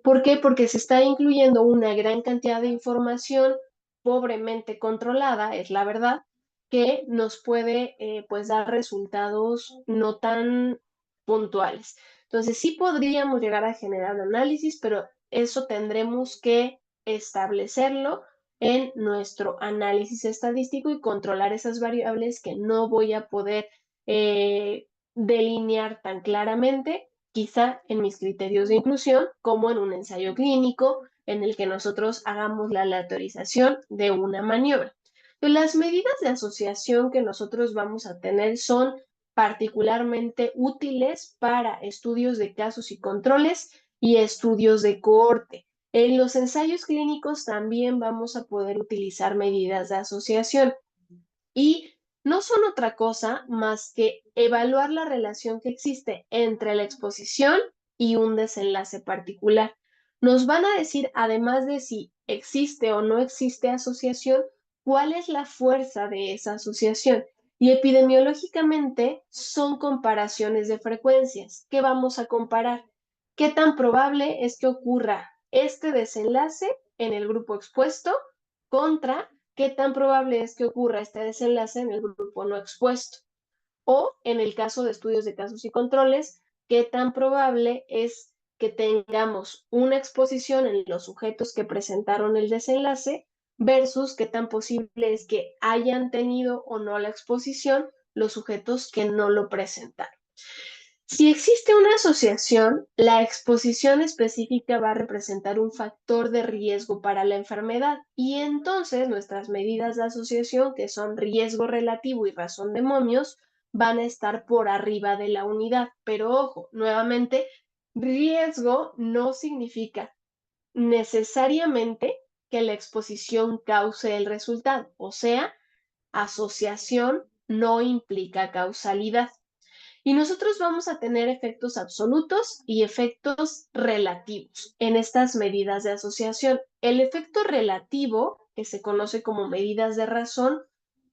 ¿Por qué? Porque se está incluyendo una gran cantidad de información pobremente controlada, es la verdad, que nos puede pues dar resultados no tan puntuales. Entonces sí podríamos llegar a generar análisis, pero eso tendremos que establecerlo en nuestro análisis estadístico y controlar esas variables que no voy a poder delinear tan claramente, quizá en mis criterios de inclusión, como en un ensayo clínico en el que nosotros hagamos la aleatorización de una maniobra. Pero las medidas de asociación que nosotros vamos a tener son particularmente útiles para estudios de casos y controles y estudios de cohorte. En los ensayos clínicos también vamos a poder utilizar medidas de asociación y no son otra cosa más que evaluar la relación que existe entre la exposición y un desenlace particular. Nos van a decir, además de si existe o no existe asociación, cuál es la fuerza de esa asociación. Y epidemiológicamente son comparaciones de frecuencias. ¿Qué vamos a comparar? ¿Qué tan probable es que ocurra este desenlace en el grupo expuesto contra qué tan probable es que ocurra este desenlace en el grupo no expuesto? O en el caso de estudios de casos y controles, qué tan probable es que tengamos una exposición en los sujetos que presentaron el desenlace versus qué tan posible es que hayan tenido o no la exposición los sujetos que no lo presentaron. Si existe una asociación, la exposición específica va a representar un factor de riesgo para la enfermedad y entonces nuestras medidas de asociación, que son riesgo relativo y razón de momios, van a estar por arriba de la unidad. Pero ojo, nuevamente, riesgo no significa necesariamente que la exposición cause el resultado, o sea, asociación no implica causalidad. Y nosotros vamos a tener efectos absolutos y efectos relativos en estas medidas de asociación. El efecto relativo, que se conoce como medidas de razón,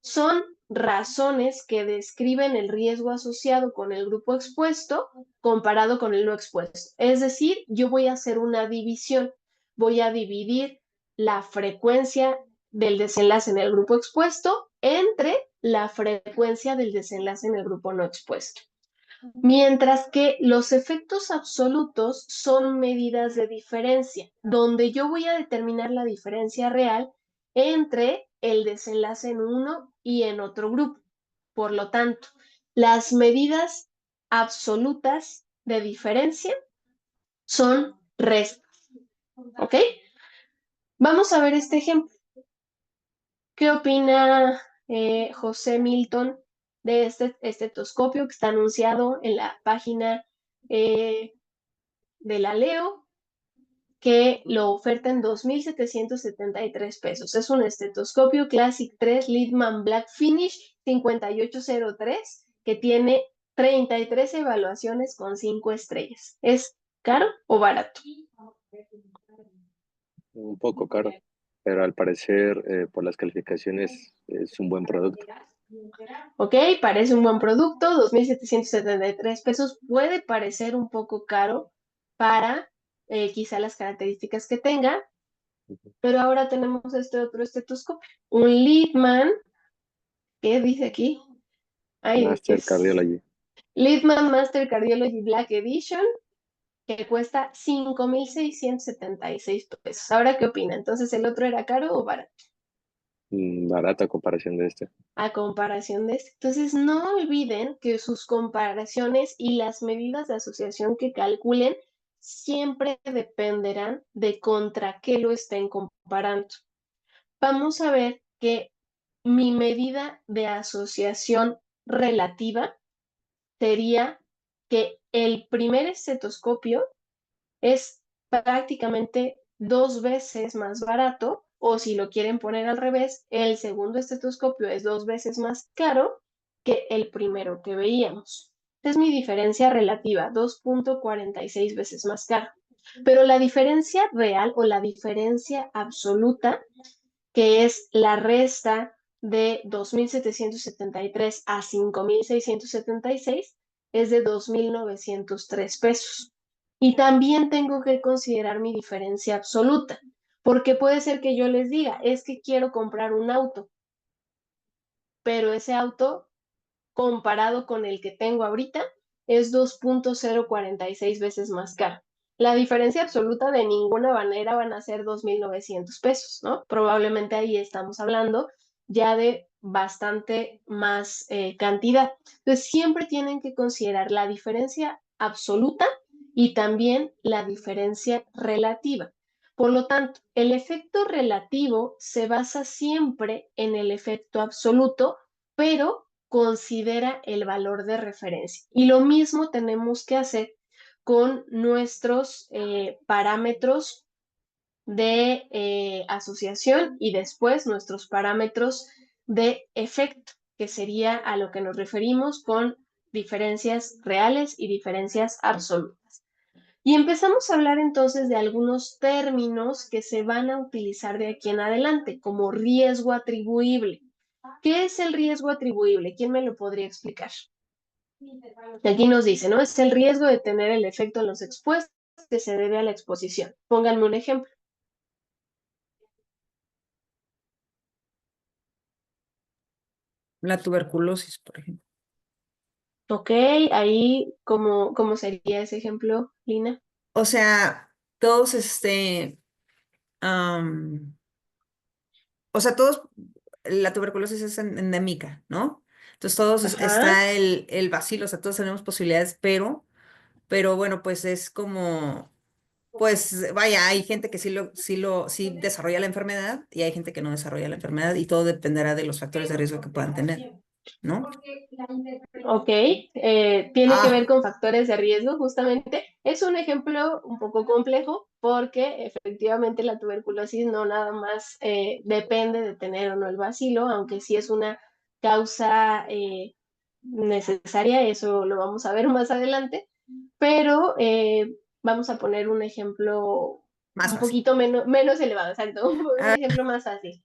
son razones que describen el riesgo asociado con el grupo expuesto comparado con el no expuesto. Es decir, yo voy a hacer una división, voy a dividir la frecuencia del desenlace en el grupo expuesto entre la frecuencia del desenlace en el grupo no expuesto. Mientras que los efectos absolutos son medidas de diferencia, donde yo voy a determinar la diferencia real entre el desenlace en uno y en otro grupo. Por lo tanto, las medidas absolutas de diferencia son restas. ¿Ok? Vamos a ver este ejemplo. ¿Qué opina José Milton de este estetoscopio que está anunciado en la página de la Leo, que lo oferta en 2,773 pesos? Es un estetoscopio Classic 3 Littmann Black Finish 5803 que tiene 33 evaluaciones con 5 estrellas. ¿Es caro o barato? Un poco caro, pero al parecer por las calificaciones es un buen producto. Ok, parece un buen producto, 2,773 pesos. Puede parecer un poco caro para quizá las características que tenga, pero ahora tenemos este otro estetoscopio, un Littmann, ¿qué dice aquí? Ay, Master Cardiology. Littmann Master Cardiology Black Edition, que cuesta 5,676 pesos. ¿Ahora qué opina? Entonces, ¿el otro era caro o barato? Barata a comparación de este. A comparación de este. Entonces, no olviden que sus comparaciones y las medidas de asociación que calculen siempre dependerán de contra qué lo estén comparando. Vamos a ver que mi medida de asociación relativa sería que el primer estetoscopio es prácticamente 2 veces más barato, o si lo quieren poner al revés, el segundo estetoscopio es 2 veces más caro que el primero que veíamos. Es mi diferencia relativa, 2,46 veces más caro. Pero la diferencia real o la diferencia absoluta, que es la resta de 2,773 a 5,676, es de 2,903 pesos. Y también tengo que considerar mi diferencia absoluta, porque puede ser que yo les diga, es que quiero comprar un auto, pero ese auto comparado con el que tengo ahorita es 2,046 veces más caro. La diferencia absoluta de ninguna manera van a ser 2,900 pesos, ¿no? Probablemente ahí estamos hablando ya de bastante más cantidad. Entonces, siempre tienen que considerar la diferencia absoluta y también la diferencia relativa. Por lo tanto, el efecto relativo se basa siempre en el efecto absoluto, pero considera el valor de referencia. Y lo mismo tenemos que hacer con nuestros parámetros de asociación y después nuestros parámetros de efecto, que sería a lo que nos referimos con diferencias reales y diferencias absolutas. Y empezamos a hablar entonces de algunos términos que se van a utilizar de aquí en adelante, como riesgo atribuible. ¿Qué es el riesgo atribuible? ¿Quién me lo podría explicar? Aquí nos dice, ¿no? Es el riesgo de tener el efecto en los expuestos que se debe a la exposición. Pónganme un ejemplo. La tuberculosis, por ejemplo. Ok, ahí, ¿cómo sería ese ejemplo, Lina? O sea, todos o sea, todos, la tuberculosis es endémica, ¿no? Entonces todos Ajá. está el bacilo, o sea, todos tenemos posibilidades, pero bueno, pues es como, pues vaya, hay gente que sí desarrolla la enfermedad y hay gente que no desarrolla la enfermedad y todo dependerá de los factores de riesgo que puedan tener, ¿no? Ok, tiene que ver Ah, con factores de riesgo, justamente. Es un ejemplo un poco complejo porque efectivamente la tuberculosis no nada más depende de tener o no el bacilo, aunque sí es una causa necesaria, eso lo vamos a ver más adelante, pero vamos a poner un ejemplo más un fácil. poquito menos elevado, exacto, un Ah, ejemplo más fácil.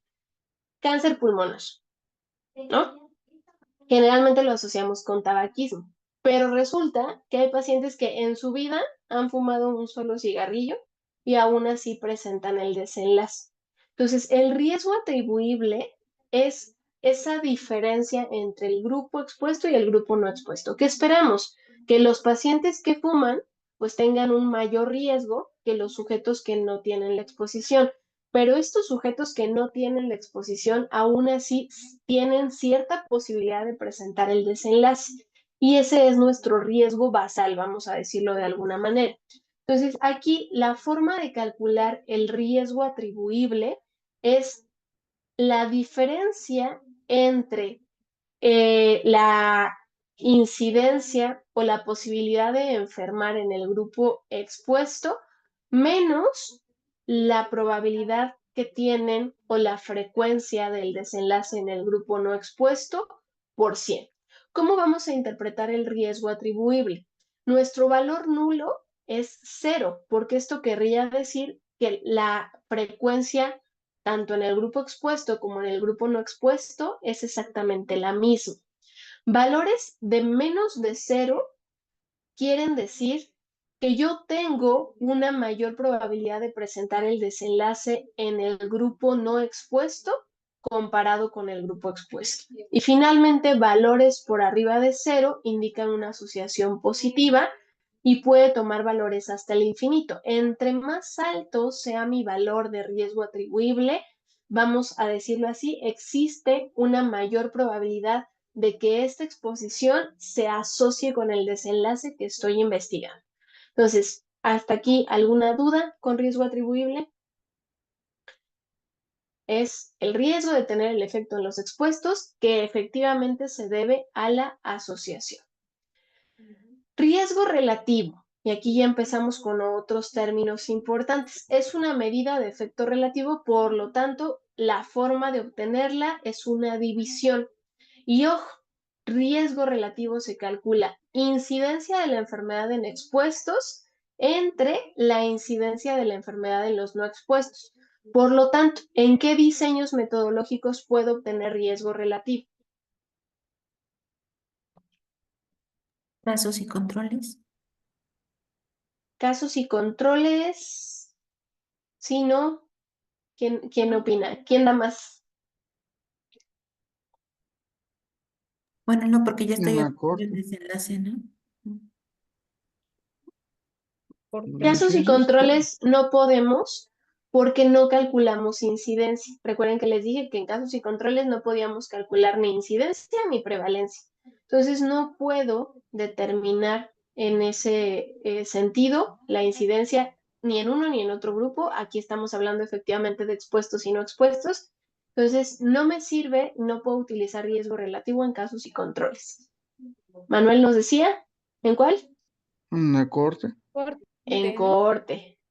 Cáncer pulmonar, ¿no? Generalmente lo asociamos con tabaquismo, pero resulta que hay pacientes que en su vida han fumado un solo cigarrillo y aún así presentan el desenlace. Entonces, el riesgo atribuible es esa diferencia entre el grupo expuesto y el grupo no expuesto. ¿Qué esperamos? Que los pacientes que fuman pues tengan un mayor riesgo que los sujetos que no tienen la exposición. Pero estos sujetos que no tienen la exposición aún así tienen cierta posibilidad de presentar el desenlace. Y ese es nuestro riesgo basal, vamos a decirlo de alguna manera. Entonces, aquí la forma de calcular el riesgo atribuible es la diferencia entre la incidencia o la posibilidad de enfermar en el grupo expuesto menos la probabilidad que tienen o la frecuencia del desenlace en el grupo no expuesto por 100. ¿Cómo vamos a interpretar el riesgo atribuible? Nuestro valor nulo es 0, porque esto querría decir que la frecuencia tanto en el grupo expuesto como en el grupo no expuesto es exactamente la misma. Valores de menos de 0 quieren decir que yo tengo una mayor probabilidad de presentar el desenlace en el grupo no expuesto comparado con el grupo expuesto. Y finalmente, valores por arriba de 0 indican una asociación positiva y puede tomar valores hasta el infinito. Entre más alto sea mi valor de riesgo atribuible, vamos a decirlo así, existe una mayor probabilidad de que esta exposición se asocie con el desenlace que estoy investigando. Entonces, hasta aquí, ¿alguna duda con riesgo atribuible? Es el riesgo de tener el efecto en los expuestos que efectivamente se debe a la asociación. Riesgo relativo, y aquí ya empezamos con otros términos importantes. Es una medida de efecto relativo, por lo tanto, la forma de obtenerla es una división. Y ojo, riesgo relativo se calcula incidencia de la enfermedad en expuestos entre la incidencia de la enfermedad en los no expuestos. Por lo tanto, ¿en qué diseños metodológicos puedo obtener riesgo relativo? Casos y controles. Casos y controles. ¿Sí, no? ¿Quién opina? ¿Quién da más? Bueno, no, porque ya En estoy la hablando del corte. desenlace, ¿no? Casos y controles no podemos porque no calculamos incidencia. Recuerden que les dije que en casos y controles no podíamos calcular ni incidencia ni prevalencia. Entonces no puedo determinar en ese sentido la incidencia ni en uno ni en otro grupo. Aquí estamos hablando efectivamente de expuestos y no expuestos. Entonces no me sirve, no puedo utilizar riesgo relativo en casos y controles. Manuel nos decía, ¿en cuál? En la corte.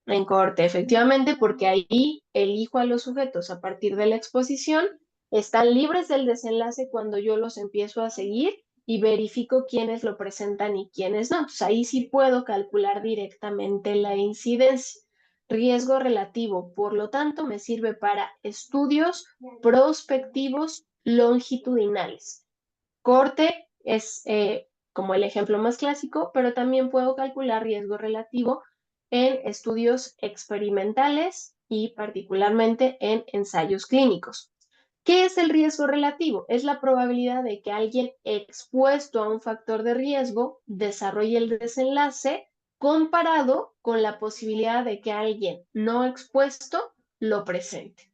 En corte, efectivamente, porque ahí elijo a los sujetos a partir de la exposición, están libres del desenlace cuando yo los empiezo a seguir y verifico quiénes lo presentan y quiénes no. Entonces ahí sí puedo calcular directamente la incidencia. Riesgo relativo, por lo tanto, me sirve para estudios prospectivos longitudinales. Corte es como el ejemplo más clásico, pero también puedo calcular riesgo relativo en estudios experimentales y particularmente en ensayos clínicos. ¿Qué es el riesgo relativo? Es la probabilidad de que alguien expuesto a un factor de riesgo desarrolle el desenlace comparado con la posibilidad de que alguien no expuesto lo presente.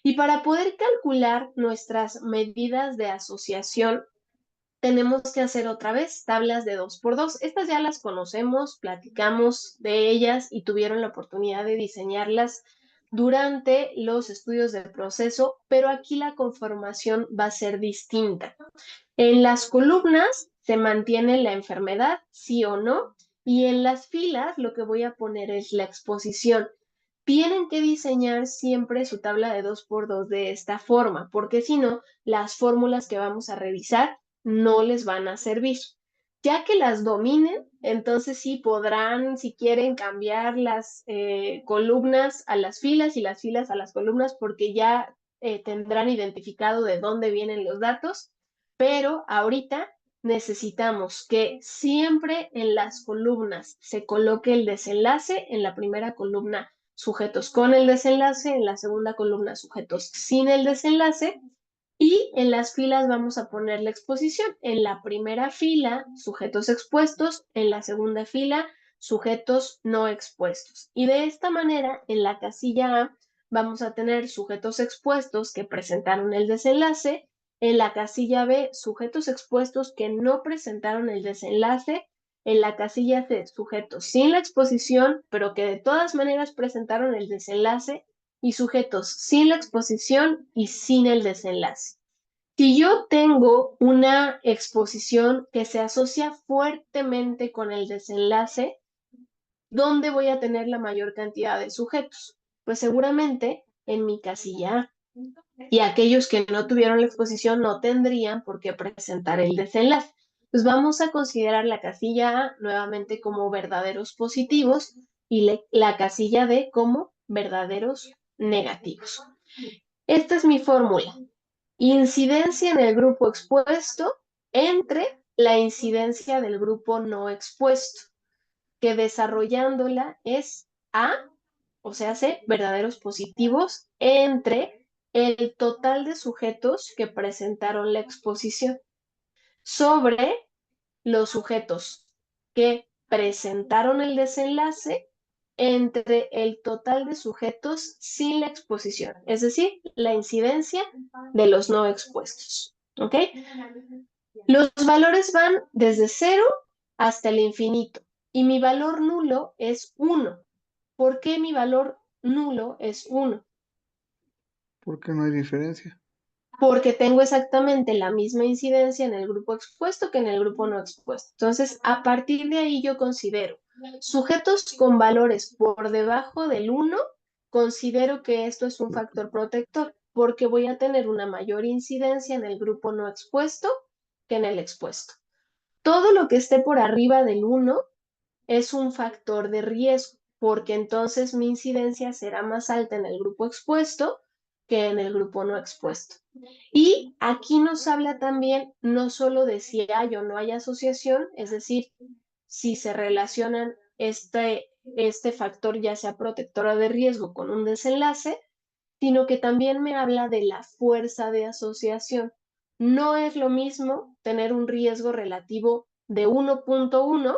Y para poder calcular nuestras medidas de asociación, tenemos que hacer otra vez tablas de 2x2. Estas ya las conocemos, platicamos de ellas y tuvieron la oportunidad de diseñarlas durante los estudios del proceso, pero aquí la conformación va a ser distinta. En las columnas se mantiene la enfermedad, sí o no, y en las filas lo que voy a poner es la exposición. Tienen que diseñar siempre su tabla de 2x2 de esta forma, porque si no, las fórmulas que vamos a revisar no les van a servir. Ya que las dominen, entonces sí podrán, si quieren, cambiar las columnas a las filas y las filas a las columnas, porque ya tendrán identificado de dónde vienen los datos, pero ahorita necesitamos que siempre en las columnas se coloque el desenlace, en la primera columna sujetos con el desenlace, en la segunda columna sujetos sin el desenlace, y en las filas vamos a poner la exposición. En la primera fila, sujetos expuestos, en la segunda fila, sujetos no expuestos. Y de esta manera, en la casilla A, vamos a tener sujetos expuestos que presentaron el desenlace, en la casilla B, sujetos expuestos que no presentaron el desenlace, en la casilla C, sujetos sin la exposición, pero que de todas maneras presentaron el desenlace, y sujetos sin la exposición y sin el desenlace. Si yo tengo una exposición que se asocia fuertemente con el desenlace, ¿dónde voy a tener la mayor cantidad de sujetos? Pues seguramente en mi casilla A. Y aquellos que no tuvieron la exposición no tendrían por qué presentar el desenlace. Pues vamos a considerar la casilla A nuevamente como verdaderos positivos y la casilla D como verdaderos negativos. Esta es mi fórmula. Incidencia en el grupo expuesto entre la incidencia del grupo no expuesto, que desarrollándola es A, o sea, C, verdaderos positivos, entre el total de sujetos que presentaron la exposición, sobre los sujetos que presentaron el desenlace, entre el total de sujetos sin la exposición, es decir, la incidencia de los no expuestos. ¿Ok? Los valores van desde 0 hasta el infinito y mi valor nulo es 1. ¿Por qué mi valor nulo es 1? Porque no hay diferencia. Porque tengo exactamente la misma incidencia en el grupo expuesto que en el grupo no expuesto. Entonces, a partir de ahí yo considero sujetos con valores por debajo del 1, considero que esto es un factor protector, porque voy a tener una mayor incidencia en el grupo no expuesto que en el expuesto. Todo lo que esté por arriba del 1 es un factor de riesgo, porque entonces mi incidencia será más alta en el grupo expuesto que en el grupo no expuesto. Y aquí nos habla también no solo de si hay o no hay asociación, es decir, si se relacionan este factor ya sea protectora de riesgo con un desenlace, sino que también me habla de la fuerza de asociación. No es lo mismo tener un riesgo relativo de 1.1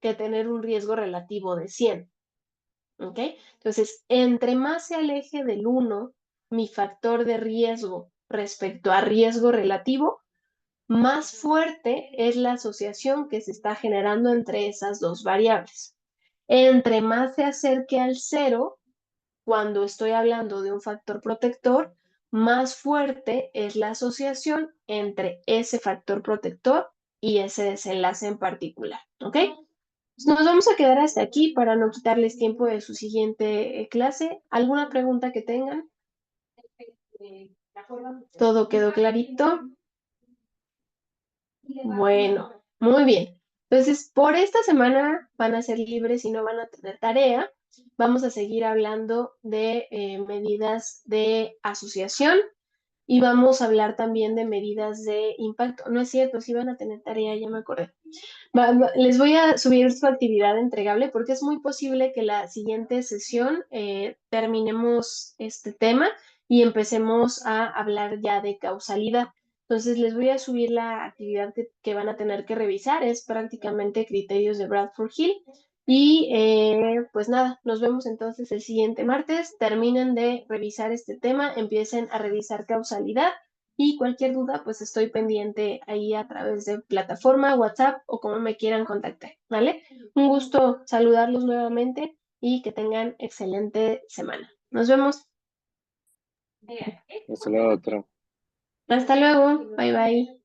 que tener un riesgo relativo de 100. ¿Ok? Entonces, entre más se aleje del 1 mi factor de riesgo respecto a riesgo relativo, más fuerte es la asociación que se está generando entre esas dos variables. Entre más se acerque al 0, cuando estoy hablando de un factor protector, más fuerte es la asociación entre ese factor protector y ese desenlace en particular. ¿Ok? Nos vamos a quedar hasta aquí para no quitarles tiempo de su siguiente clase. ¿Alguna pregunta que tengan? ¿Todo quedó clarito? Bueno, muy bien. Entonces, por esta semana van a ser libres y no van a tener tarea. Vamos a seguir hablando de medidas de asociación y vamos a hablar también de medidas de impacto. No es cierto, sí van a tener tarea, ya me acordé. Les voy a subir su actividad entregable porque es muy posible que la siguiente sesión terminemos este tema y empecemos a hablar ya de causalidad. Entonces les voy a subir la actividad que van a tener que revisar, es prácticamente criterios de Bradford Hill. Y pues nada, nos vemos entonces el siguiente martes. Terminen de revisar este tema, empiecen a revisar causalidad. Y cualquier duda, pues estoy pendiente ahí a través de plataforma, WhatsApp o como me quieran contactar, ¿vale? Un gusto saludarlos nuevamente y que tengan excelente semana. Nos vemos. Hasta luego, doctora. Hasta luego. Bye bye.